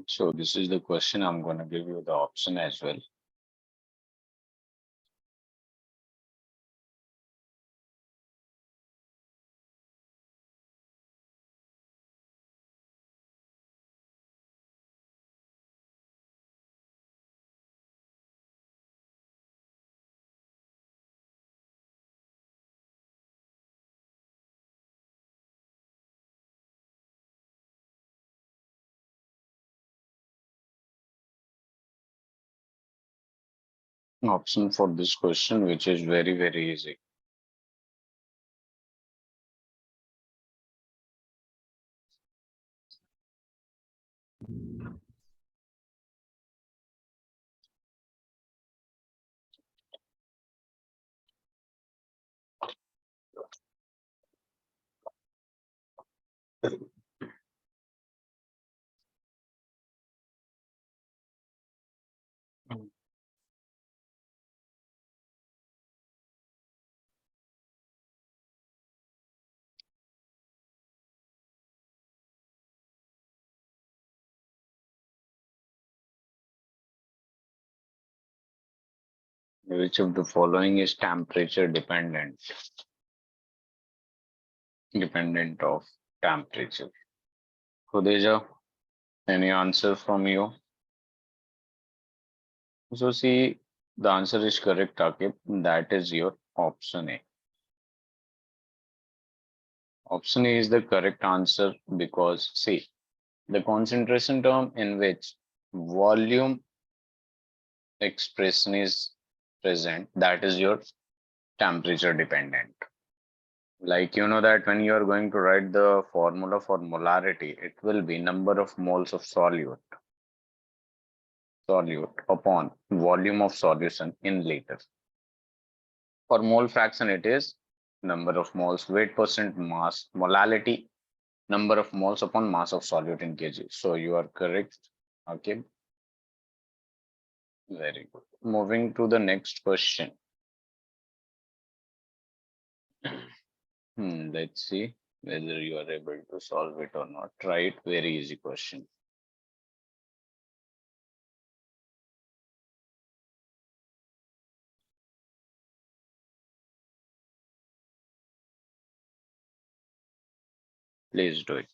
So this is the question. I'm going to give you the option as well. Option for this question, which is very, very easy. Which of the following is temperature dependent? Dependent of temperature. Khudeja, any answer from you? So see, the answer is correct, Akib. That is your option A. Option A is the correct answer because see, the concentration term in which volume expression is present, that is your temperature dependent. Like you know that when you are going to write the formula for molarity, it will be number of moles of solute upon volume of solution in liter. For mole fraction, it is number of moles, weight percent mass, molality, number of moles upon mass of solute in kg. So you are correct. Okay. Very good. Moving to the next question. Let's see whether you are able to solve it or not. Try it. Very easy question. Please do it.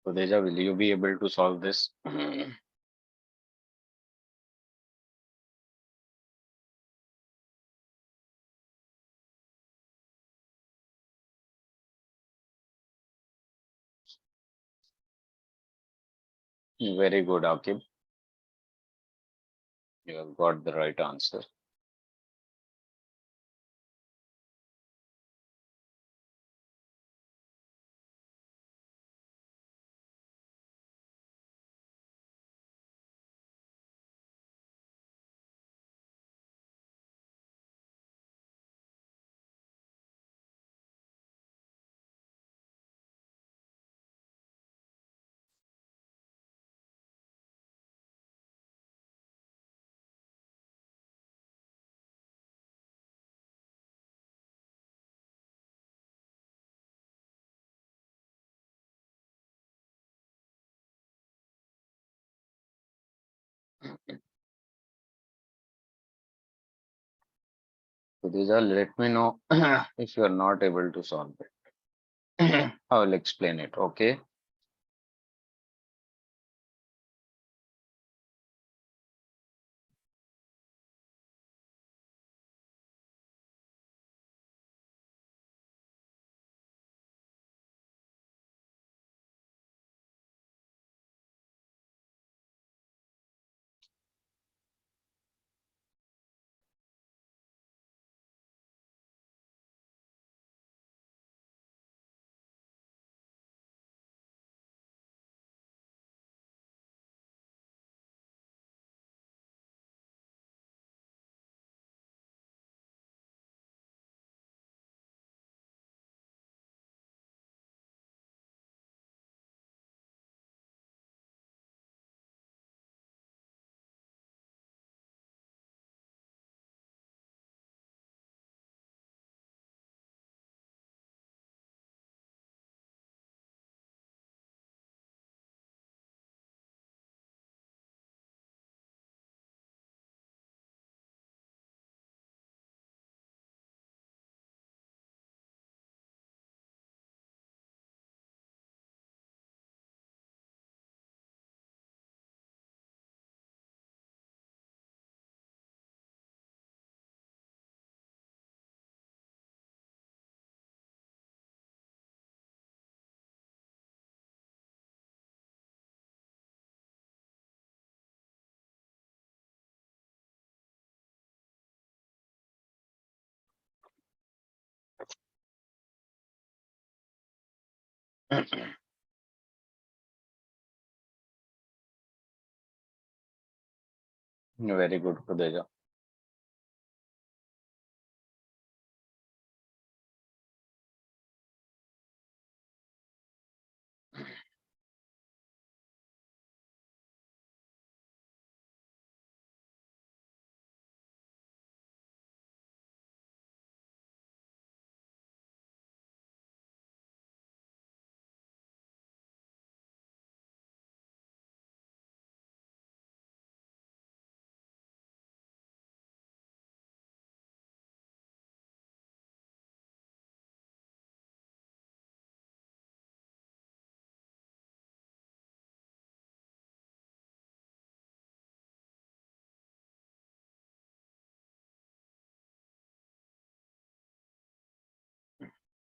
So Deja, will you be able to solve this? Very good, Akib. You have got the right answer. So these are, let me know if you are not able to solve it. I will explain it. Okay. Very good, Kudeja.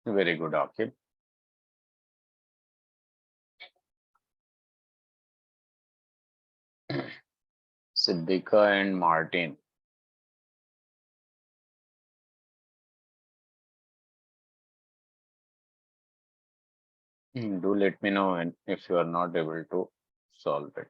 Very good, Akib. Siddhika and Martin. Do let me know if you are not able to solve it.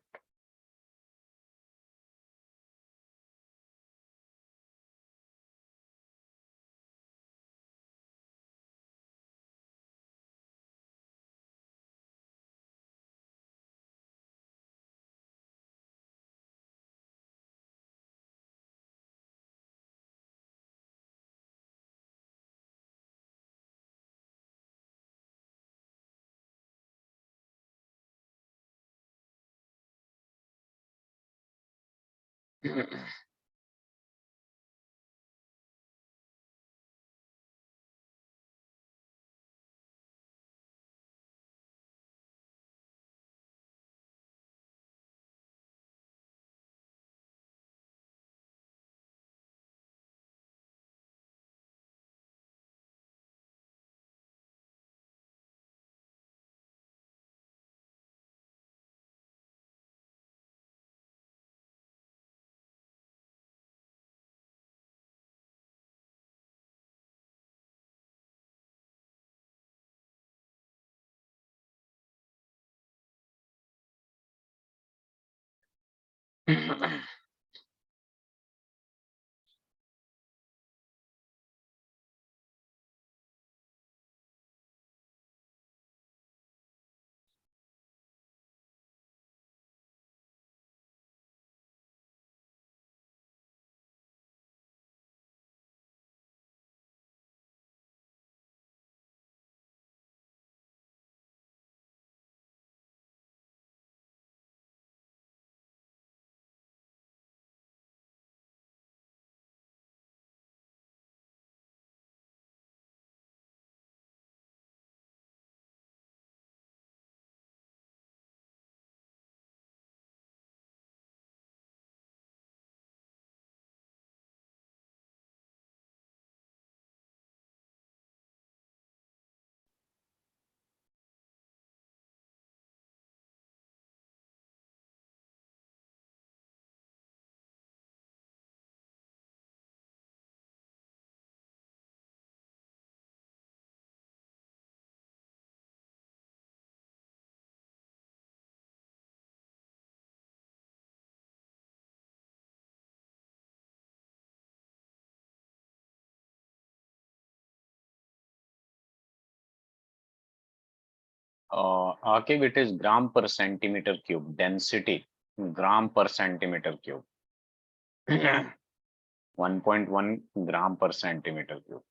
Akib, it is gram per centimeter cube. Density, gram per centimeter cube. 1.1 gram per centimeter cube.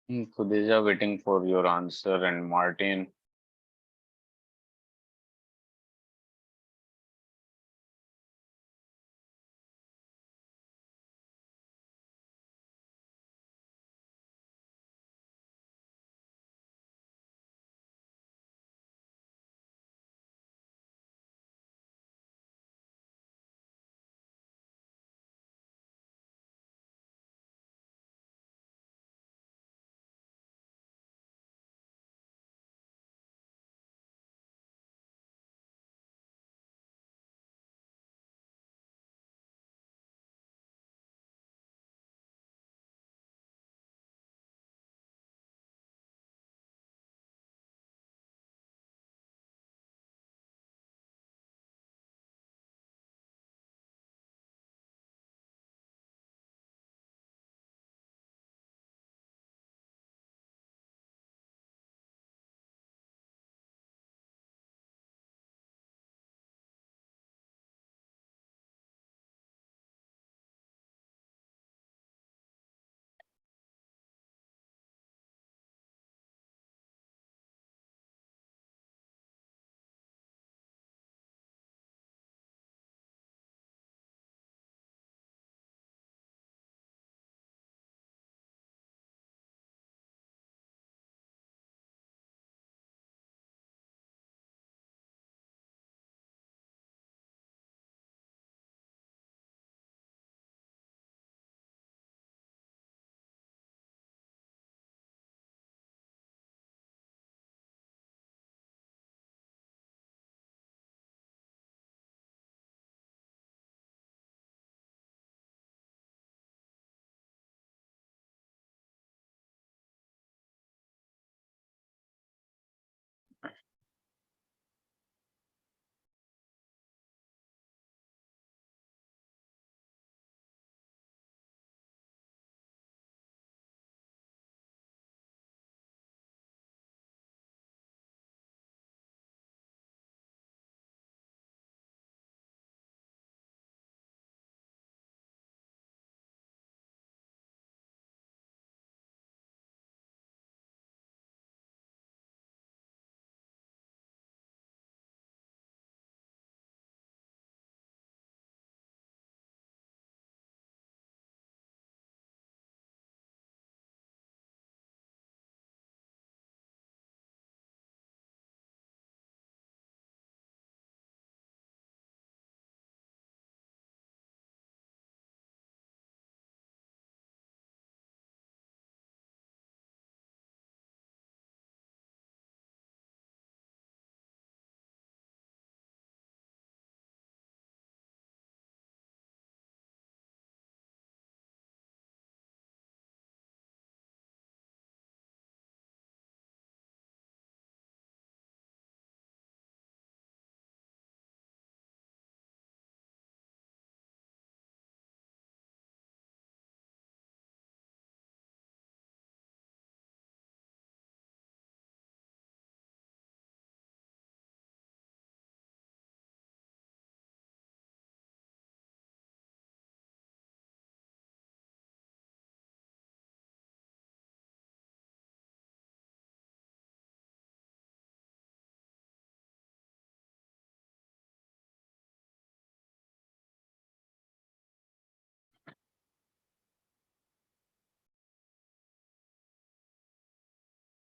Khadija waiting for your answer, and Martin.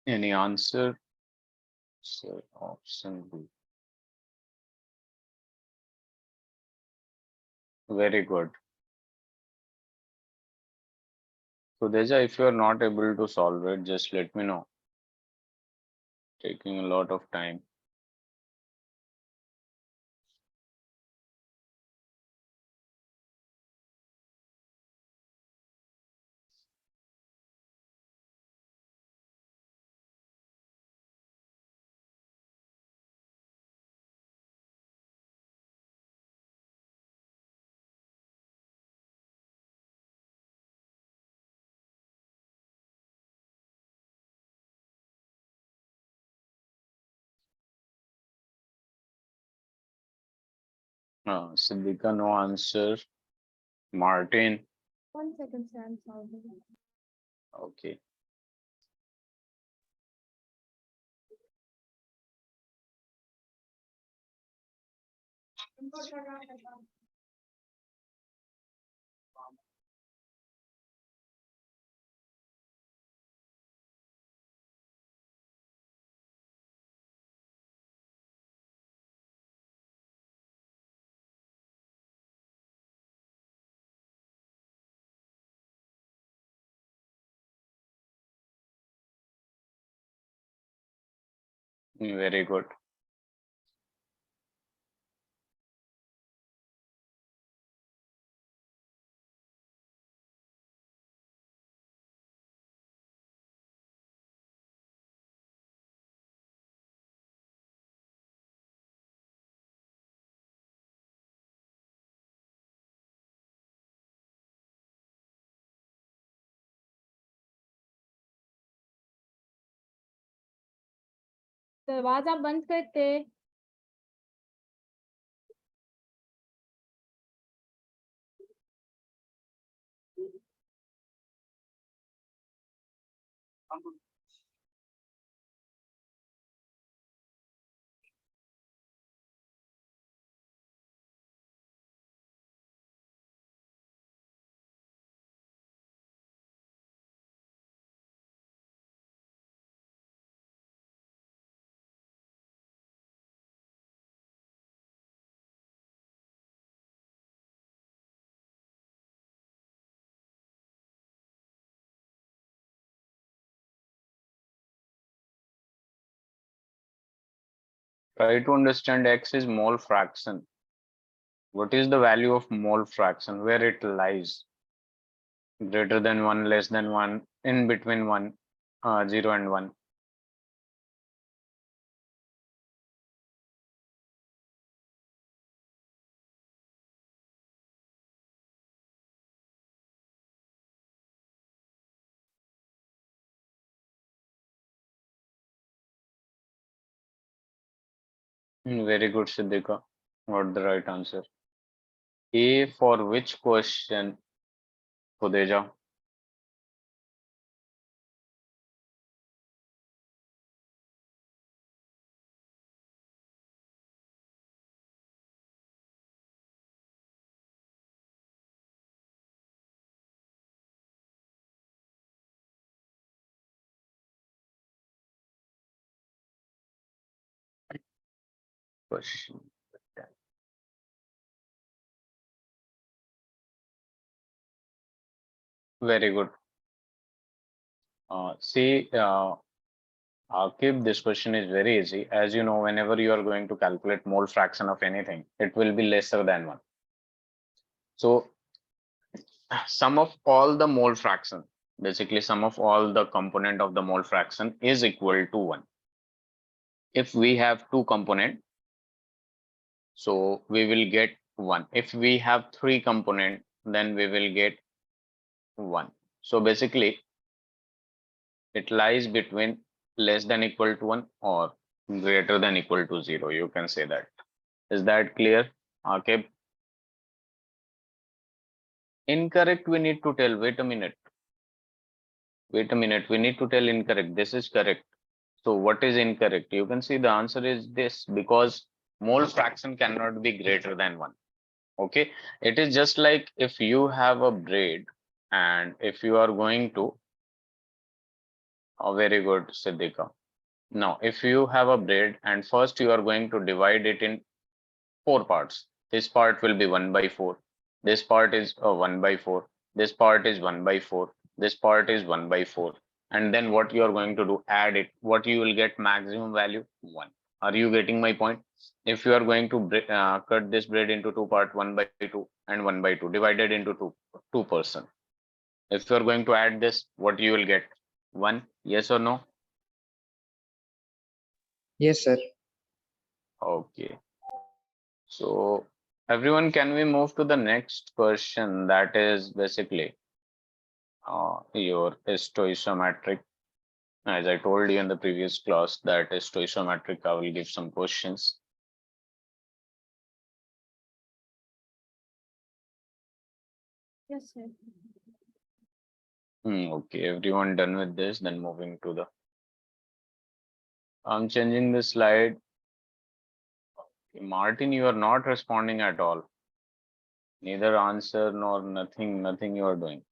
Any answer? So option B. Very good. So Deja, if you are not able to solve it, just let me know. Taking a lot of time. Siddhika, no answer. Martin. 1 second, sir, I'm solving. Okay. Very good. दरवाजा बंद करते. Try to understand X is mole fraction. What is the value of mole fraction? Where it lies? Greater than 1, less than 1, in between 1, 0 and 1. Very good, Siddhika. Got the right answer. A for which question, Khudeja? Question. Very good. See, Akib, this question is very easy. As you know, whenever you are going to calculate mole fraction of anything, it will be lesser than 1. So, sum of all the mole fraction, basically sum of all the component of the mole fraction is equal to 1. If we have two component, so we will get 1. If we have three component, then we will get 1. So basically, it lies between less than equal to 1 or greater than equal to 0. You can say that. Is that clear? Okay. Incorrect, we need to tell. Wait a minute. Wait a minute. We need to tell incorrect. This is correct. So what is incorrect? You can see the answer is this, because mole fraction cannot be greater than 1. Okay. It is just like if you have a braid and if you are going to Oh, very good, Siddhika. Now, if you have a bread and first you are going to divide it in four parts. This part will be 1 by 4. This part is 1 by 4. This part is 1 by 4. This part is 1 by 4. And then what you are going to do, add it. What you will get maximum value? 1. Are you getting my point? If you are going to cut this bread into two parts, 1 by 2 and 1 by 2, divided into 2%. If you are going to add this, what you will get? 1. Yes or no? Yes, sir. Okay. So everyone, can we move to the next question? That is basically your stoichiometric. As I told you in the previous class, that is stoichiometric. I will give some questions. Yes, sir. Okay, everyone done with this. Then moving to the. I'm changing the slide. Martin, you are not responding at all. Neither answer nor nothing. Nothing you are doing.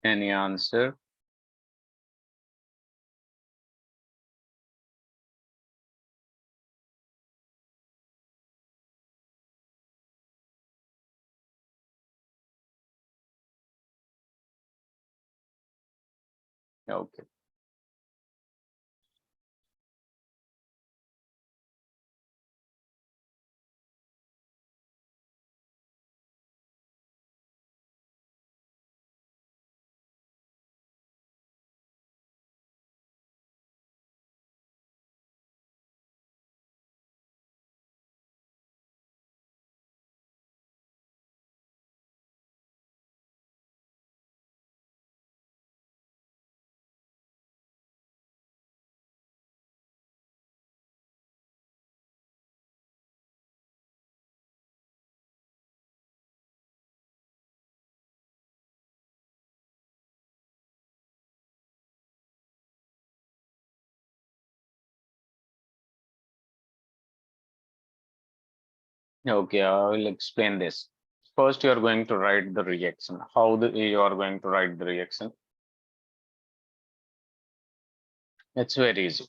Any answer? Okay. Okay, I will explain this. First, you are going to write the reaction. How you are going to write the reaction? It's very easy.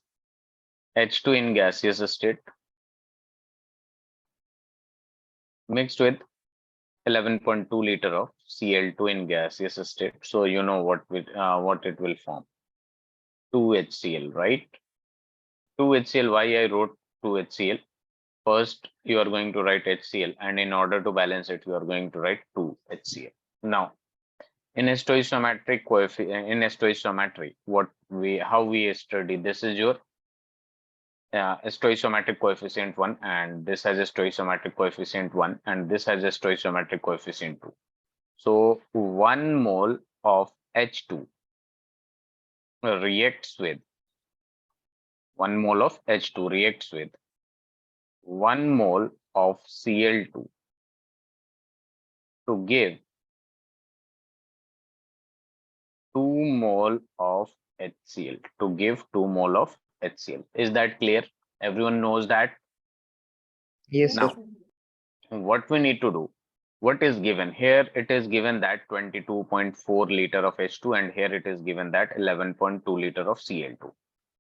H2 in gaseous state mixed with 11.2 liter of Cl2 in gaseous state. So you know what it will form. 2HCl, right? 2HCl. Why I wrote 2HCl? First, you are going to write HCl, and in order to balance it, you are going to write 2 HCl. Now, in stoichiometry, how we study, this is your stoichiometric coefficient 1, and this has a stoichiometric coefficient 1, and this has a stoichiometric coefficient 2. So 1 mole of H2 reacts with 1 mole of H2 reacts with 1 mole of Cl2 to give 2 mole of HCl, to give 2 mole of HCl. Is that clear? Everyone knows that. Yes, Now, sir. what we need to do, what is given here? It is given that 22.4 liter of H2, and here it is given that 11.2 liter of Cl2.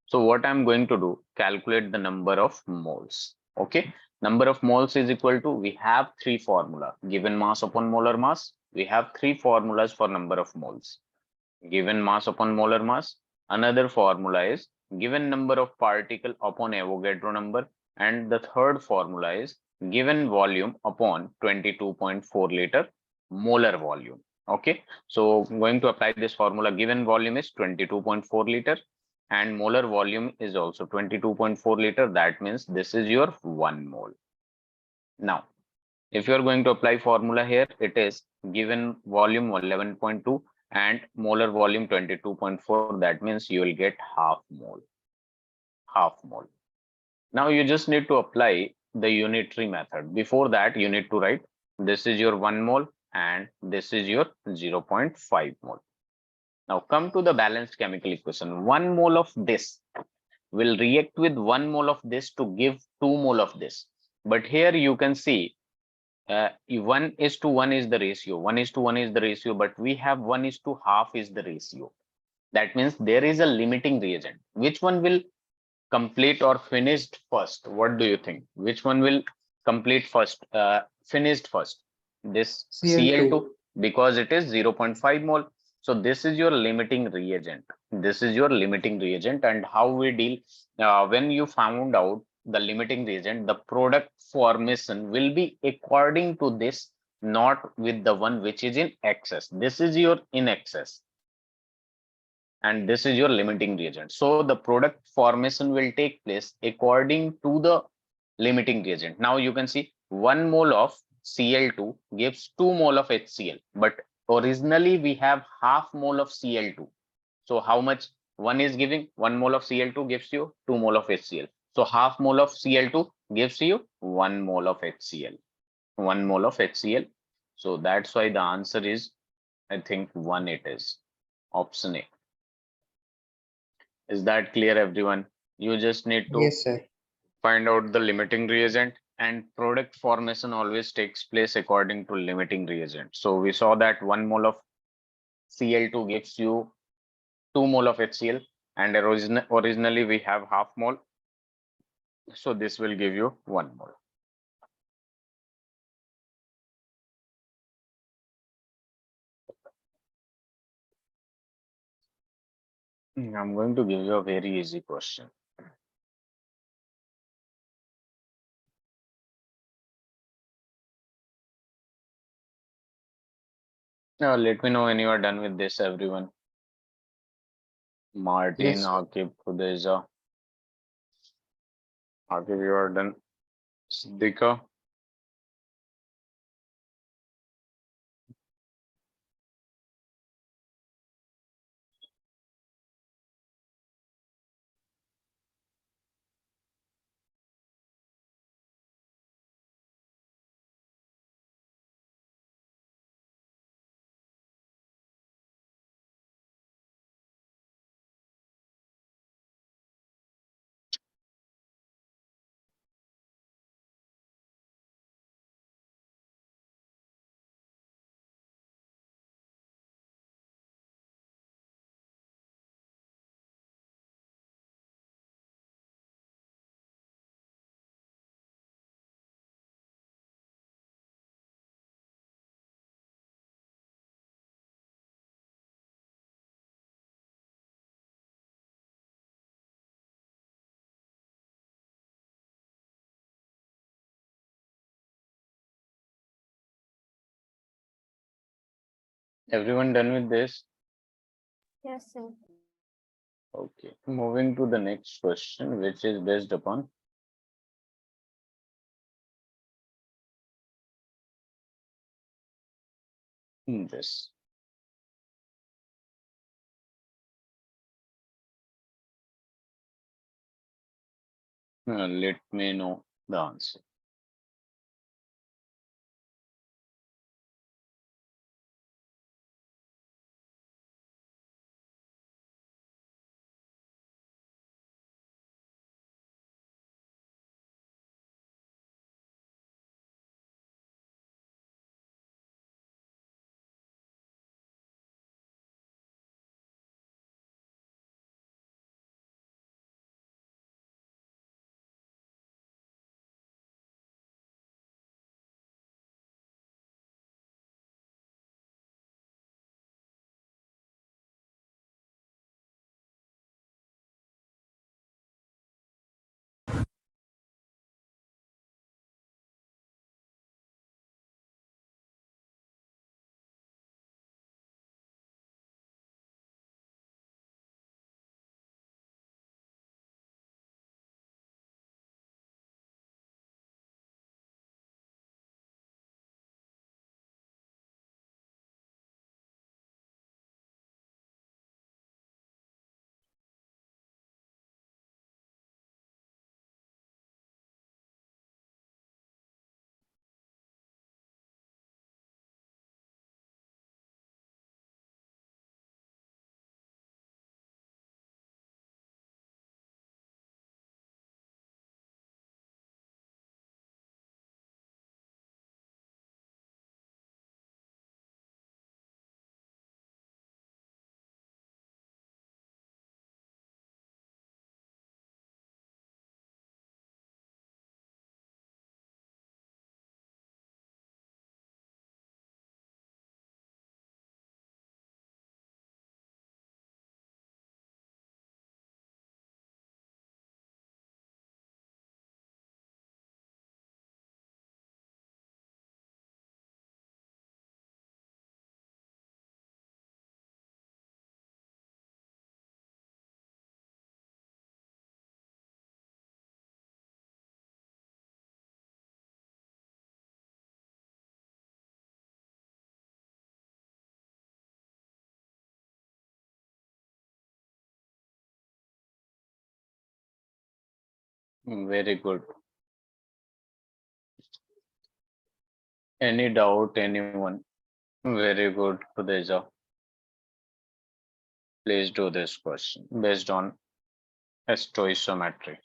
So what I'm going to do, calculate the number of moles. Okay, number of moles is equal to, we have three formula, given mass upon molar mass. We have three formulas for number of moles. Given mass upon molar mass. Another formula is given number of particle upon Avogadro number, and the third formula is given volume upon 22.4 liter molar volume. Okay, so I'm going to apply this formula. Given volume is 22.4 liter and molar volume is also 22.4 liter. That means this is your 1 mole. Now, if you are going to apply formula here, it is given volume 11.2 and molar volume 22.4. That means you will get half mole. Half mole. Now you just need to apply the unitary method. Before that, you need to write this is your 1 mole and this is your 0.5 mole. Now come to the balanced chemical equation. 1 mole of this will react with 1 mole of this to give 2 mole of this. But here you can see 1:1 is the ratio. 1:1 is the ratio, but we have 1:half is the ratio. That means there is a limiting reagent. Which one will complete or finished first? What do you think? Which one will complete first, finished first? This Cl2. Cl2, because it is 0.5 mole. So this is your limiting reagent. This is your limiting reagent. And how we deal, when you found out the limiting reagent, the product formation will be according to this, not with the one which is in excess. This is your in excess, and this is your limiting reagent. So the product formation will take place according to the limiting reagent. Now you can see 1 mole of Cl2 gives 2 mole of HCl, but originally we have half mole of Cl2. So how much one is giving? 1 mole of Cl2 gives you 2 mole of HCl. So half mole of Cl2 gives you 1 mole of HCl. 1 mole of HCl. So that's why the answer is, I think, 1 it is. Option A. Is that clear, everyone? You just need to Yes, sir. find out the limiting reagent, and product formation always takes place according to limiting reagent. So we saw that 1 mole of Cl2 gives you 2 mole of HCl, and originally we have half mole. So this will give you 1 mole. I'm going to give you a very easy question. Now, let me know when you are done with this, everyone. Martin, Yes, sir. Akib, Khudeza. Akib, you are done. Siddika. Everyone done with this? Yes, sir. Okay. Moving to the next question, which is based upon this. Let me know the answer. Very good. Any doubt, anyone? Very good, Kudeja. Please do this question based on stoichiometry.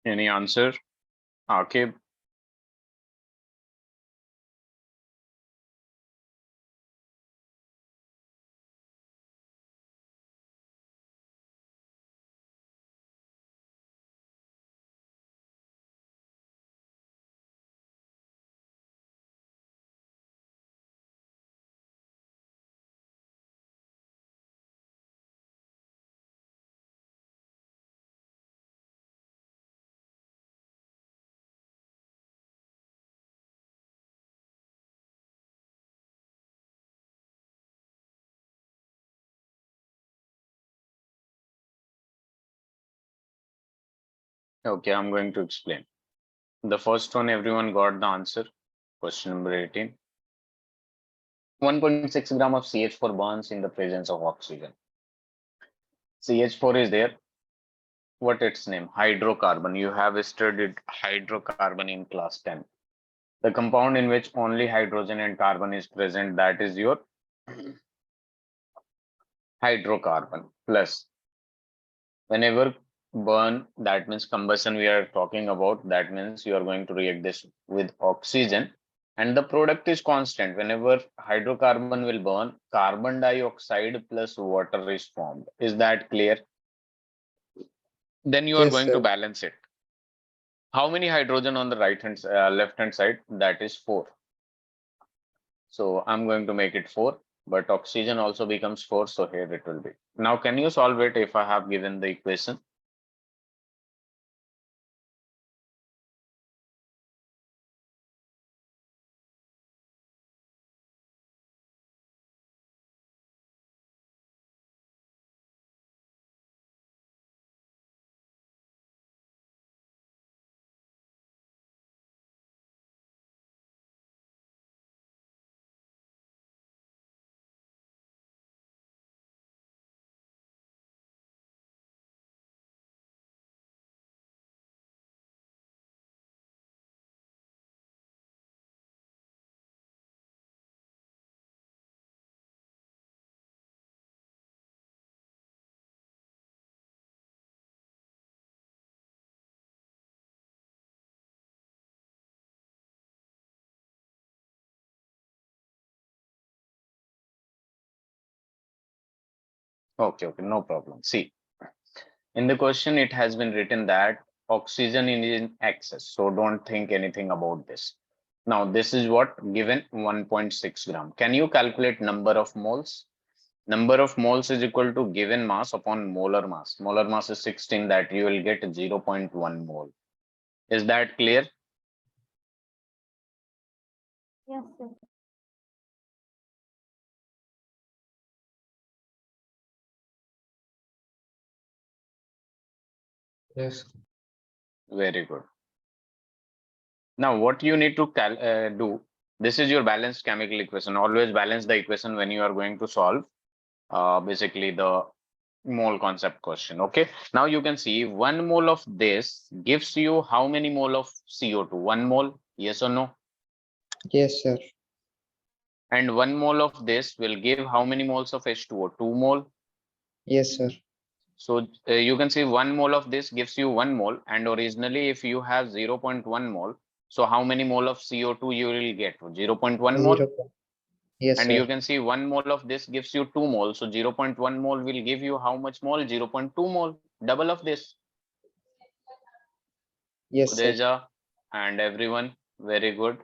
Any answer? Okay. Okay, I'm going to explain. The first one, everyone got the answer. Question number 18. 1.6 gram of CH4 burns in the presence of oxygen. CH4 is there. What its name? Hydrocarbon. You have studied hydrocarbon in class 10. The compound in which only hydrogen and carbon is present, that is your hydrocarbon. Plus, whenever burn, that means combustion we are talking about, that means you are going to react this with oxygen, and the product is constant. Whenever hydrocarbon will burn, carbon dioxide plus water is formed. Is that clear? Then you are Yes, going to sir. balance it. How many hydrogen on the left hand side? That is 4. So I'm going to make it 4, but oxygen also becomes 4, so here it will be. Now can you solve it if I have given the equation? Okay, no problem. See, in the question, it has been written that oxygen is in excess. So don't think anything about this. Now, this is what given 1.6 gram. Can you calculate number of moles? Number of moles is equal to given mass upon molar mass. Molar mass is 16, that you will get 0.1 mole. Is that clear? Yes, sir. Yes. Very good. Now, what you need to do, this is your balanced chemical equation. Always balance the equation when you are going to solve basically the mole concept question. Okay, now you can see 1 mole of this gives you how many mole of CO2? 1 mole, yes or no? Yes, sir. And 1 mole of this will give how many moles of H2O? 2 mole. Yes, sir. So you can see 1 mole of this gives you 1 mole, and originally if you have 0.1 mole, so how many mole of CO2 you will get? 0.1 mole. 0. Yes, And sir. you can see 1 mole of this gives you 2 mole. So 0.1 mole will give you how much mole? 0.2 mole, double of this. Yes, sir. Udeja and everyone, very good.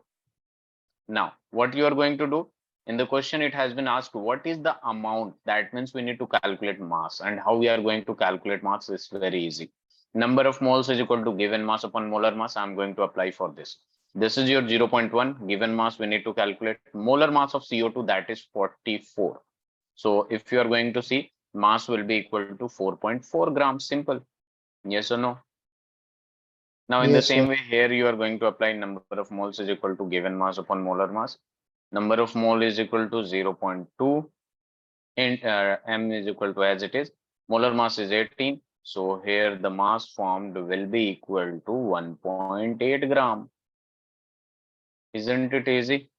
Now, what you are going to do? In the question, it has been asked, what is the amount? That means we need to calculate mass. And how we are going to calculate mass is very easy. Number of moles is equal to given mass upon molar mass. I'm going to apply for this. This is your 0.1. Given mass, we need to calculate molar mass of CO2, that is 44. So if you are going to see, mass will be equal to 4.4 grams. Simple. Yes or no? Now, in the Yes, sir. same way, here you are going to apply number of moles is equal to given mass upon molar mass. Number of mole is equal to 0.2 and m is equal to as it is. Molar mass is 18. So here the mass formed will be equal to 1.8 gram. Isn't it easy?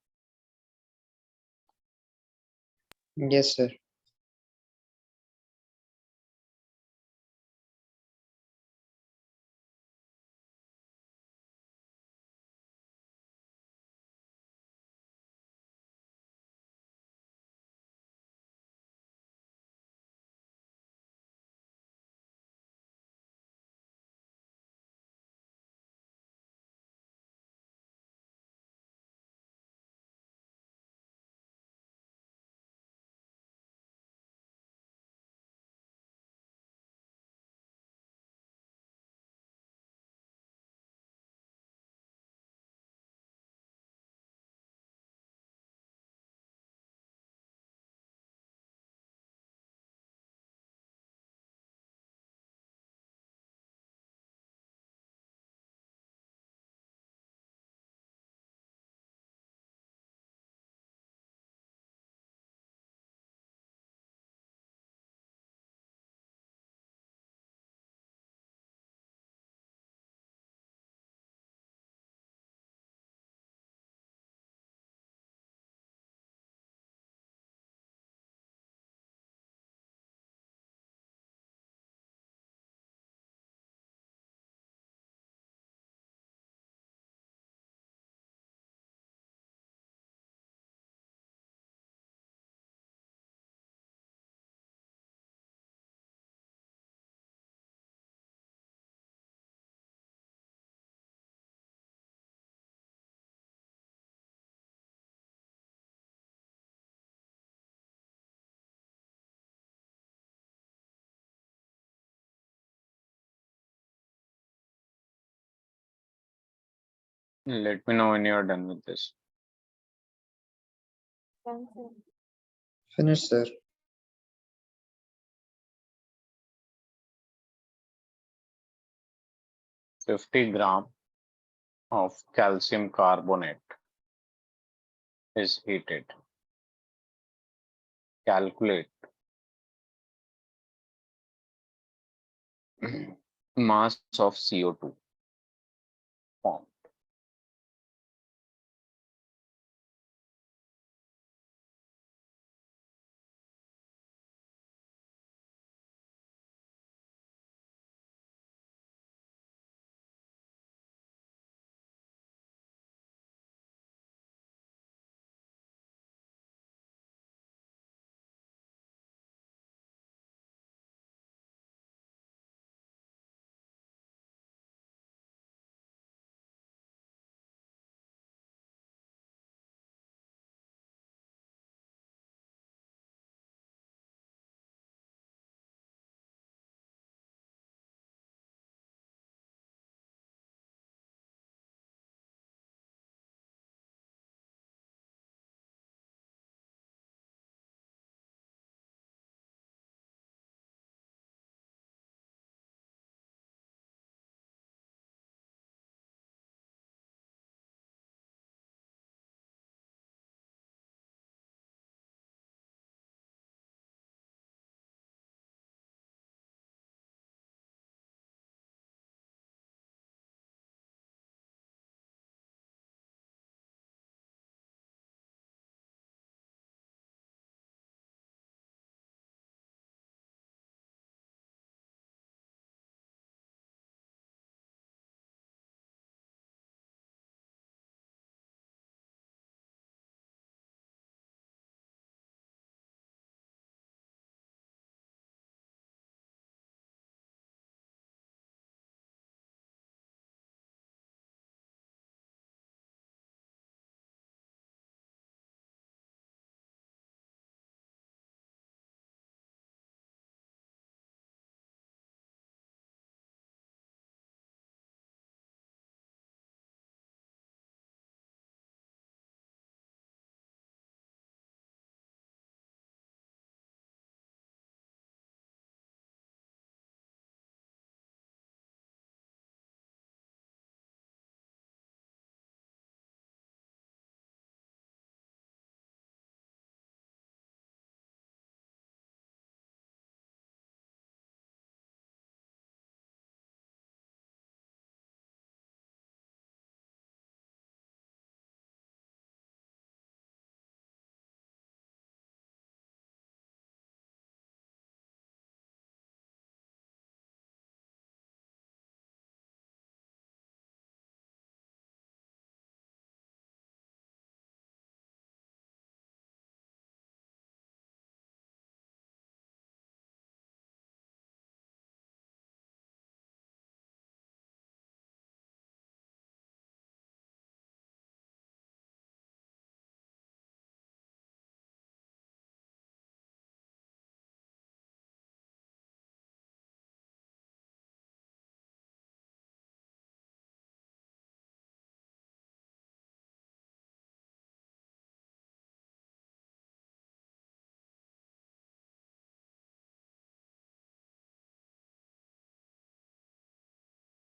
Yes, sir. Let me know when you're done with this. Done, sir. Finish, sir. 50 gram of calcium carbonate is heated. Calculate mass of CO2 formed.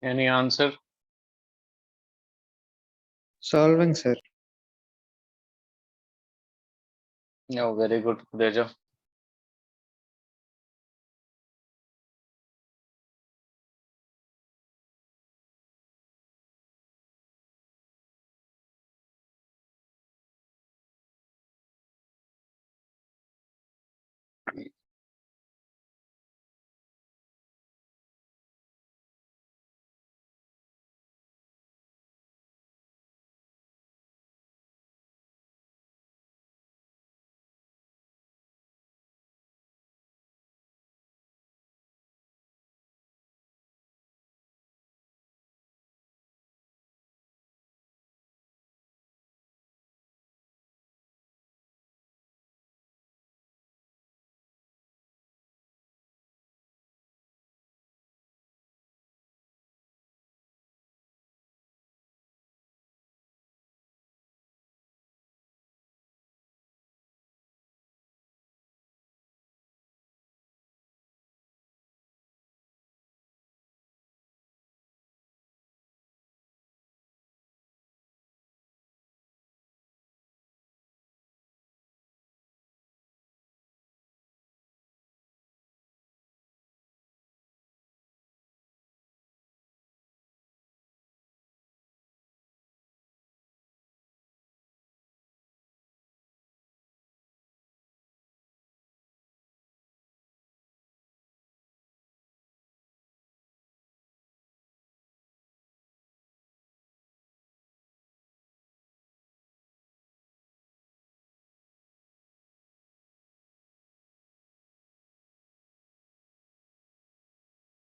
Any answer? Solving, sir. No, very good, Deja.